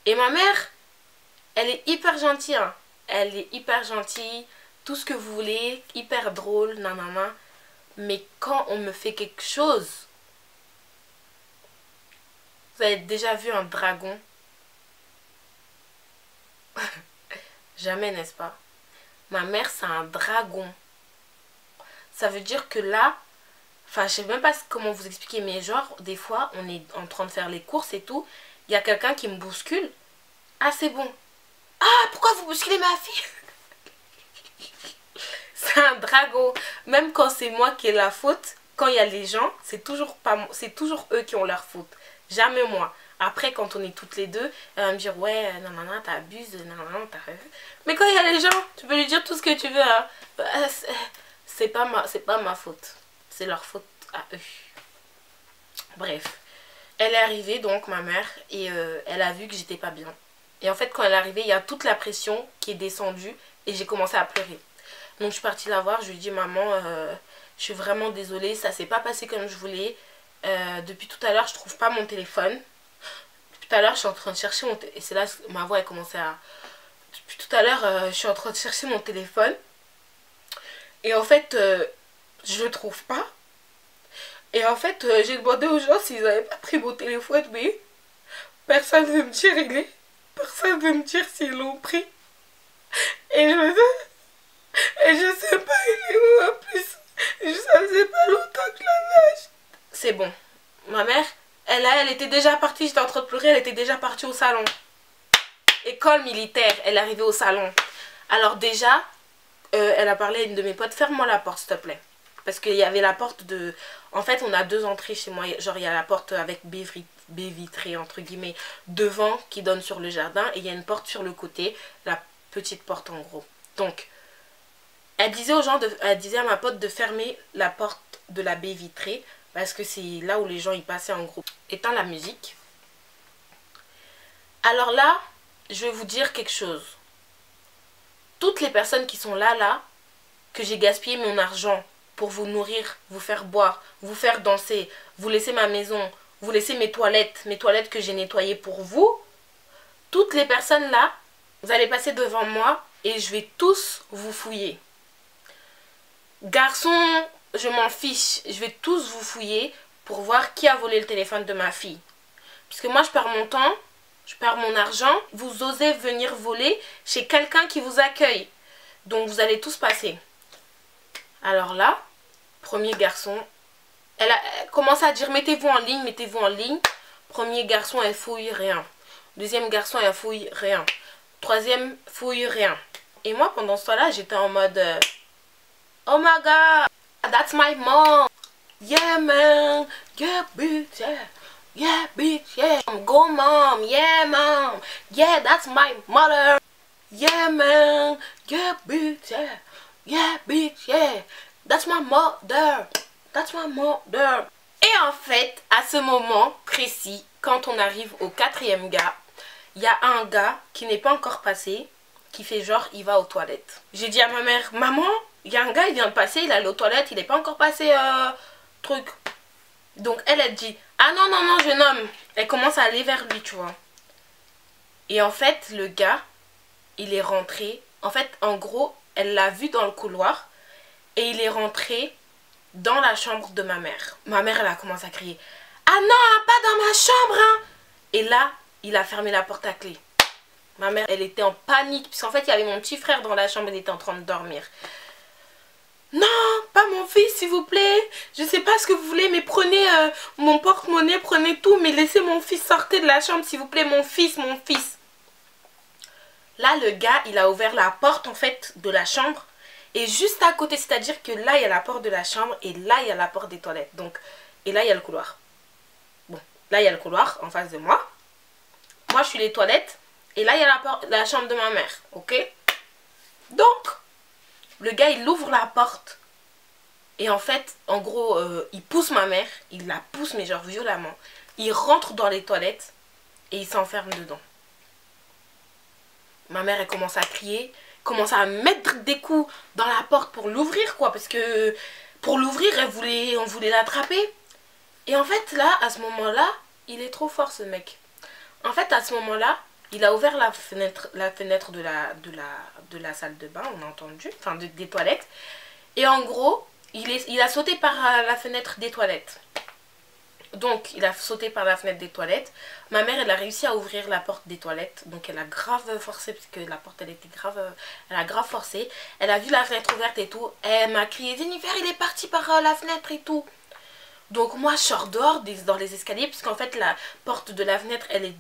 Et ma mère, elle est hyper gentille, hein. Elle est hyper gentille, tout ce que vous voulez, hyper drôle, nanana. Mais quand on me fait quelque chose, vous avez déjà vu un dragon? Jamais, n'est-ce pas? Ma mère, c'est un dragon. Ça veut dire que là, enfin, je sais même pas comment vous expliquer, mais genre, des fois, on est en train de faire les courses et tout. Il y a quelqu'un qui me bouscule. Ah, c'est bon. Ah, pourquoi vous bousculez ma fille? C'est un dragon. Même quand c'est moi qui ai la faute, quand il y a les gens, c'est toujours pas, c'est toujours eux qui ont leur faute. Jamais moi. Après, quand on est toutes les deux, elle va me dire ouais, nanana, t'abuses, nanana, t'as... Mais quand il y a les gens, tu peux lui dire tout ce que tu veux. Hein. C'est pas ma faute. C'est leur faute à eux. Bref. Elle est arrivée, donc, ma mère, et elle a vu que j'étais pas bien. Et en fait, quand elle est arrivée, il y a toute la pression qui est descendue et j'ai commencé à pleurer. Donc, je suis partie la voir, je lui ai dit, maman, je suis vraiment désolée, ça s'est pas passé comme je voulais. Depuis tout à l'heure, je trouve pas mon téléphone. Depuis tout à l'heure, je suis en train de chercher mon téléphone. Et c'est là que ma voix a commencé à... Depuis tout à l'heure, je suis en train de chercher mon téléphone. Et en fait, je le trouve pas. Et en fait, j'ai demandé aux gens s'ils n'avaient pas pris mon téléphone, mais personne ne veut me dire il est. Personne ne veut me dire s'ils l'ont pris. Et je sais pas il est où en plus. Ça faisait pas longtemps que je l'avais acheté. C'est bon. Ma mère, elle était déjà partie, j'étais en train de pleurer, elle était déjà partie au salon. École militaire, elle est arrivée au salon. Alors déjà, elle a parlé à une de mes potes, ferme-moi la porte s'il te plaît. Parce qu'il y avait la porte de... En fait, on a deux entrées chez moi. Genre, il y a la porte avec baie vitrée, entre guillemets, devant, qui donne sur le jardin. Et il y a une porte sur le côté, la petite porte en gros. Donc, elle disait aux gens, elle disait à ma pote de fermer la porte de la baie vitrée. Parce que c'est là où les gens y passaient en gros. Éteins la musique. Alors là, je vais vous dire quelque chose. Toutes les personnes qui sont là, que j'ai gaspillé mon argent pour vous nourrir, vous faire boire, vous faire danser, vous laisser ma maison, vous laisser mes toilettes que j'ai nettoyées pour vous, toutes les personnes là, vous allez passer devant moi et je vais tous vous fouiller. Garçon, je m'en fiche, je vais tous vous fouiller pour voir qui a volé le téléphone de ma fille. Puisque moi je perds mon temps, je perds mon argent, vous osez venir voler chez quelqu'un qui vous accueille. Donc vous allez tous passer. Alors là, premier garçon, elle a commencé à dire mettez-vous en ligne, mettez-vous en ligne. Premier garçon, elle fouille rien. Deuxième garçon, elle fouille rien. Troisième, fouille rien. Et moi, pendant ce temps-là, j'étais en mode oh my god, that's my mom. Yeah man, yeah bitch, yeah. Yeah bitch, yeah. Go mom, yeah mom. Yeah, that's my mother. Yeah man, yeah bitch, yeah. Yeah, bitch, yeah. That's my mother. That's my mother. Et en fait, à ce moment précis, quand on arrive au quatrième gars, il y a un gars qui n'est pas encore passé, qui fait genre, il va aux toilettes. J'ai dit à ma mère, maman, il y a un gars, il vient de passer, il est allé aux toilettes, il n'est pas encore passé, truc. Donc elle dit, ah non, non, non, jeune homme. Elle commence à aller vers lui, tu vois. Et en fait, le gars, il est rentré. En fait, en gros, elle l'a vu dans le couloir et il est rentré dans la chambre de ma mère. Ma mère, elle a commencé à crier « Ah non, pas dans ma chambre hein !» Et là, il a fermé la porte à clé. Ma mère, elle était en panique puisqu'en fait, il y avait mon petit frère dans la chambre, il était en train de dormir. « Non, pas mon fils, s'il vous plaît. Je sais pas ce que vous voulez, mais prenez mon porte-monnaie, prenez tout, mais laissez mon fils sortir de la chambre, s'il vous plaît, mon fils, mon fils. » Là, le gars, il a ouvert la porte, en fait, de la chambre. Et juste à côté, c'est-à-dire que là, il y a la porte de la chambre. Et là, il y a la porte des toilettes. Donc, et là, il y a le couloir. Bon, là, il y a le couloir en face de moi. Moi, je suis les toilettes. Et là, il y a la chambre de ma mère. Ok? Donc, le gars, il ouvre la porte. Et en fait, en gros, il pousse ma mère. Il la pousse, mais genre violemment. Il rentre dans les toilettes. Et il s'enferme dedans. Ma mère, elle commence à crier, commence à mettre des coups dans la porte pour l'ouvrir, quoi. Parce que pour l'ouvrir, on voulait l'attraper. Et en fait, là, à ce moment-là, il est trop fort, ce mec. En fait, à ce moment-là, Il a ouvert la fenêtre de la salle de bain, on a entendu, enfin des toilettes. Et en gros, il a sauté par la fenêtre des toilettes. Donc, il a sauté par la fenêtre des toilettes. Ma mère, elle a réussi à ouvrir la porte des toilettes. Donc, elle a grave forcé, parce que la porte, elle était grave... Elle a grave forcé. Elle a vu la fenêtre ouverte et tout. Elle m'a crié, Jennifer, il est parti par la fenêtre et tout. Donc, moi, je sors dehors, dans les escaliers, parce qu'en fait, la porte de la fenêtre, elle est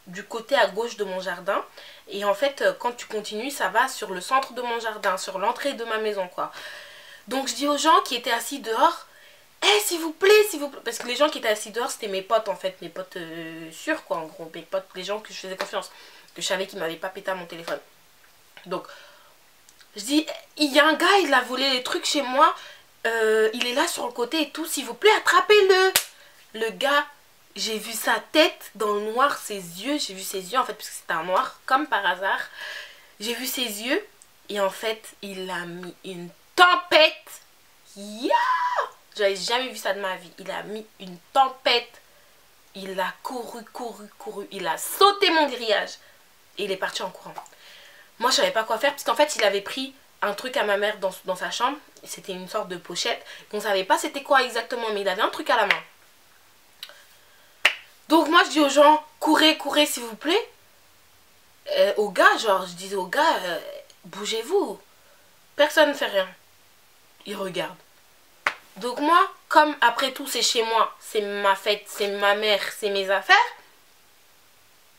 du côté à gauche de mon jardin. Et en fait, quand tu continues, ça va sur le centre de mon jardin, sur l'entrée de ma maison, quoi. Donc, je dis aux gens qui étaient assis dehors... Eh, s'il vous plaît, parce que les gens qui étaient assis dehors, c'était mes potes en fait, mes potes sûrs quoi, en gros, mes potes, les gens que je faisais confiance, que je savais qu'ils m'avaient pas pété à mon téléphone. Donc, je dis, il y a un gars, il a volé les trucs chez moi, il est là sur le côté et tout, s'il vous plaît, attrapez-le. Le gars, j'ai vu sa tête dans le noir, ses yeux, j'ai vu ses yeux en fait, puisque c'était un noir, comme par hasard. J'ai vu ses yeux, et en fait, il a mis une tempête. Yeah! J'avais jamais vu ça de ma vie. Il a mis une tempête. Il a couru. Il a sauté mon grillage. Et il est parti en courant. Moi, je savais pas quoi faire. Parce qu'en fait, il avait pris un truc à ma mère dans sa chambre. C'était une sorte de pochette. On savait pas c'était quoi exactement. Mais il avait un truc à la main. Donc moi, je dis aux gens, courez s'il vous plaît. Aux gars, genre, je disais aux gars, bougez-vous. Personne ne fait rien. Ils regardent. Donc moi, comme après tout c'est chez moi, c'est ma fête, c'est ma mère, c'est mes affaires,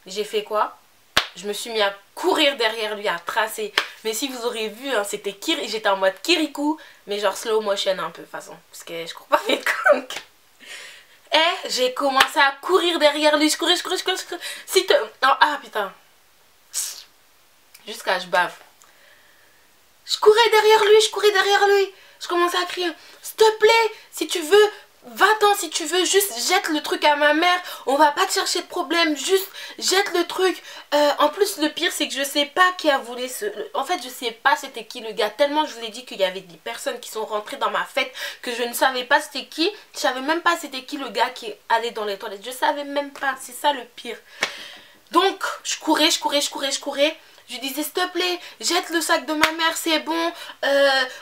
j'ai fait quoi? Je me suis mis à courir derrière lui, à tracer. Mais si vous aurez vu, hein, c'était j'étais en mode Kirikou, mais genre slow motion un peu, de toute façon. Parce que je cours pas vite comme... Et j'ai commencé à courir derrière lui, je courais. Si te... Oh, ah putain. Jusqu'à je bave. Je courais derrière lui. Je commençais à crier, s'il te plaît, si tu veux, va-t'en, si tu veux, juste jette le truc à ma mère, on va pas te chercher de problème, juste jette le truc. En plus, le pire, c'est que je sais pas qui a volé ce... En fait, je sais pas c'était qui le gars, tellement je vous ai dit qu'il y avait des personnes qui sont rentrées dans ma fête, que je ne savais pas c'était qui, je savais même pas c'était qui le gars qui allait dans les toilettes, je savais même pas, c'est ça le pire. Donc, je courais. Je lui disais, s'il te plaît, jette le sac de ma mère, c'est bon,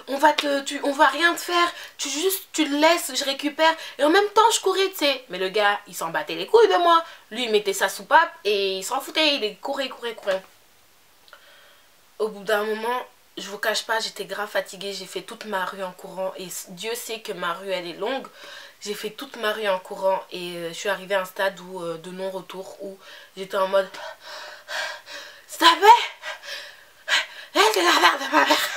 on va rien te faire, tu le laisses, je récupère. Et en même temps, je courais, tu sais. Mais le gars, il s'en battait les couilles de moi. Lui, il mettait sa soupape et il s'en foutait, il courait. Au bout d'un moment, je vous cache pas, j'étais grave fatiguée, j'ai fait toute ma rue en courant. Et Dieu sait que ma rue, elle est longue. J'ai fait toute ma rue en courant et je suis arrivée à un stade de non-retour où j'étais en mode... S'il te plaît, laisse la mère de ma mère.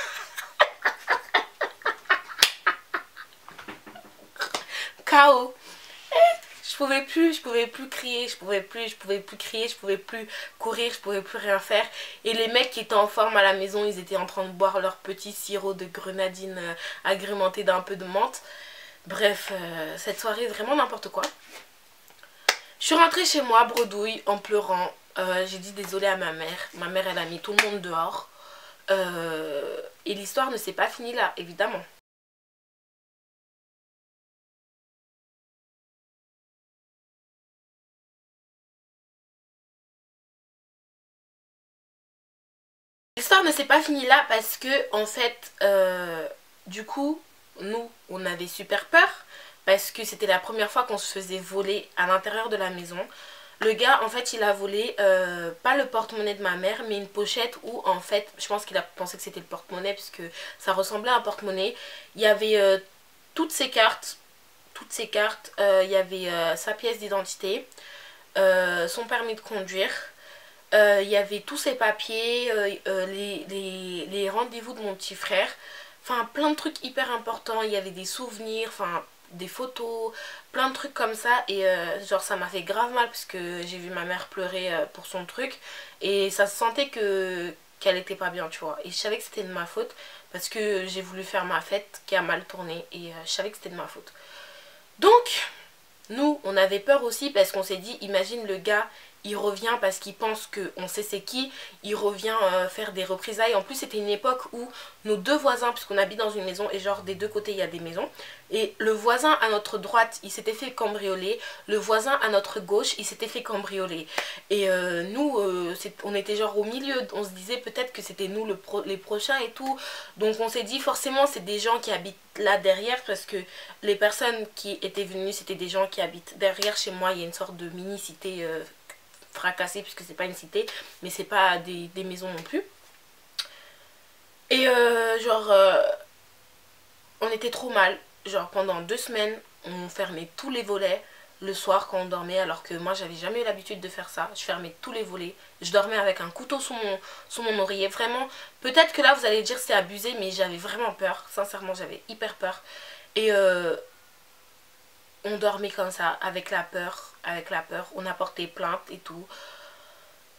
KO. Je pouvais plus crier, je pouvais plus crier, je pouvais plus courir, je pouvais plus rien faire. Et les mecs qui étaient en forme à la maison, ils étaient en train de boire leur petit sirop de grenadine agrémenté d'un peu de menthe. Bref, cette soirée, vraiment n'importe quoi. Je suis rentrée chez moi, bredouille, en pleurant. J'ai dit désolé à ma mère. Ma mère, elle a mis tout le monde dehors. Et l'histoire ne s'est pas finie là, évidemment. L'histoire ne s'est pas finie là parce que, en fait, du coup, nous, on avait super peur. Parce que c'était la première fois qu'on se faisait voler à l'intérieur de la maison. Le gars, en fait, il a volé pas le porte-monnaie de ma mère, mais une pochette où, en fait, je pense qu'il a pensé que c'était le porte-monnaie puisque ça ressemblait à un porte-monnaie. Il y avait toutes ses cartes, il y avait sa pièce d'identité, son permis de conduire, il y avait tous ses papiers, les rendez-vous de mon petit frère, enfin plein de trucs hyper importants, il y avait des souvenirs, enfin... des photos, plein de trucs comme ça et genre ça m'a fait grave mal parce que j'ai vu ma mère pleurer pour son truc et ça se sentait qu'elle était pas bien, tu vois, et je savais que c'était de ma faute parce que j'ai voulu faire ma fête qui a mal tourné et je savais que c'était de ma faute. Donc nous on avait peur aussi parce qu'on s'est dit, imagine le gars il revient parce qu'il pense qu'on sait c'est qui, il revient faire des représailles. En plus c'était une époque où nos deux voisins, puisqu'on habite dans une maison et genre des deux côtés il y a des maisons, et le voisin à notre droite il s'était fait cambrioler, le voisin à notre gauche il s'était fait cambrioler. Et nous on était genre au milieu, on se disait peut-être que c'était nous les prochains et tout. Donc on s'est dit forcément c'est des gens qui habitent là derrière, parce que les personnes qui étaient venues c'était des gens qui habitent derrière chez moi. Il y a une sorte de mini cité fracassée, puisque c'est pas une cité mais c'est pas des maisons non plus. Et on était trop mal, genre pendant 2 semaines on fermait tous les volets le soir quand on dormait, alors que moi j'avais jamais eu l'habitude de faire ça. Je fermais tous les volets, je dormais avec un couteau sous mon oreiller, vraiment. Peut-être que là vous allez dire c'est abusé, mais j'avais vraiment peur, sincèrement j'avais hyper peur. Et on dormait comme ça, avec la peur, on a porté plainte et tout.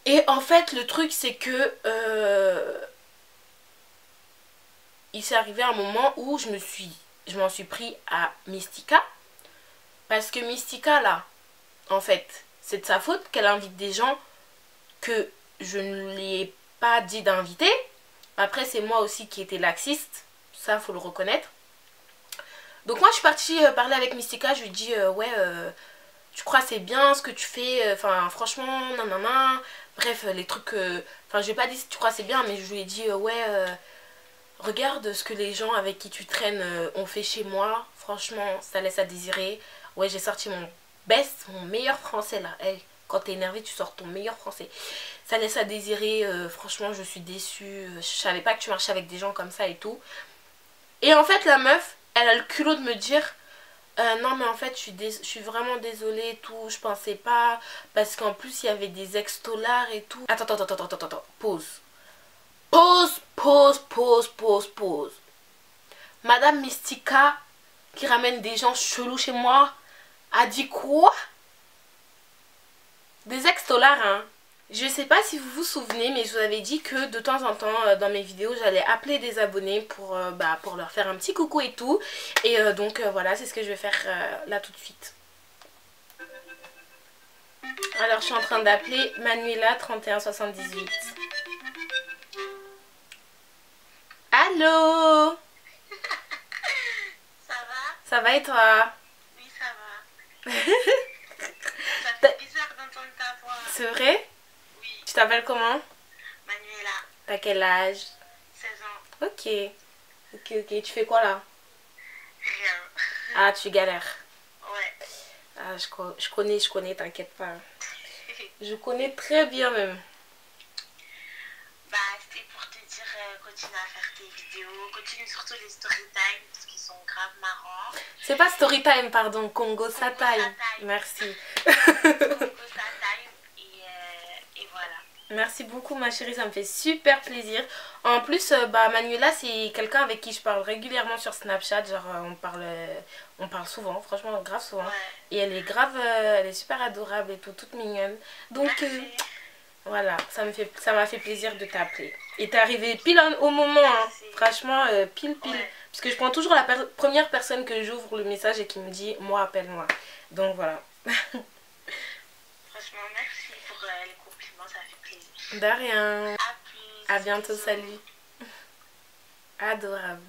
Et en fait le truc c'est que il s'est arrivé un moment où je m'en suis pris à Mystica. Parce que Mystica là, en fait, c'est de sa faute qu'elle invite des gens que je ne lui ai pas dit d'inviter. Après c'est moi aussi qui étais laxiste, ça faut le reconnaître. Donc moi je suis partie parler avec Mystica, je lui ai dit ouais tu crois c'est bien ce que tu fais, enfin franchement nanana, bref les trucs, enfin je lui ai pas dit si tu crois c'est bien, mais je lui ai dit ouais regarde ce que les gens avec qui tu traînes ont fait chez moi, franchement ça laisse à désirer. Ouais j'ai sorti mon best, mon meilleur français là, hey, quand t'es énervé tu sors ton meilleur français. Ça laisse à désirer, franchement je suis déçue, je savais pas que tu marchais avec des gens comme ça et tout. Et en fait la meuf, elle a le culot de me dire non mais en fait je suis vraiment désolée et tout, je pensais pas, parce qu'en plus il y avait des ex-dollars et tout. Attends, pause. Pause. Madame Mystica, qui ramène des gens chelous chez moi, a dit quoi? Des ex-dollars, hein. Je sais pas si vous vous souvenez, mais je vous avais dit que de temps en temps dans mes vidéos j'allais appeler des abonnés pour leur faire un petit coucou et tout. Et donc voilà, c'est ce que je vais faire là tout de suite. Alors je suis en train d'appeler Manuela 3178. Allô? Ça va? Ça va et toi? Oui, ça va. Ça fait bizarre d'entendre ta voix. C'est vrai? Oui. Tu t'appelles comment? Manuela. T'as quel âge? 16 ans. Ok. Tu fais quoi là? Rien. Ah, tu galères. Ouais. Ah, je connais, t'inquiète pas. Je connais très bien même. Bah, c'était pour te dire, continue à faire tes vidéos, continue surtout les story time, parce qu'ils sont grave marrants. C'est pas story time, pardon, Congo Satime. Merci. Congo Satime, et voilà. Merci beaucoup ma chérie, ça me fait super plaisir. En plus, Manuela c'est quelqu'un avec qui je parle régulièrement sur Snapchat. Genre on parle souvent, franchement grave souvent. Ouais. Et elle est grave, elle est super adorable et tout, toute mignonne. Donc voilà, ça m'a fait plaisir de t'appeler. Et t'es arrivée pile au moment, hein. Franchement pile. Ouais. Puisque je prends toujours la première personne que j'ouvre le message et qui me dit moi appelle-moi. Donc voilà. Franchement merci pour les compliments, ça fait plaisir. De rien. À plus. À bientôt, Bisous. salut. Adorable.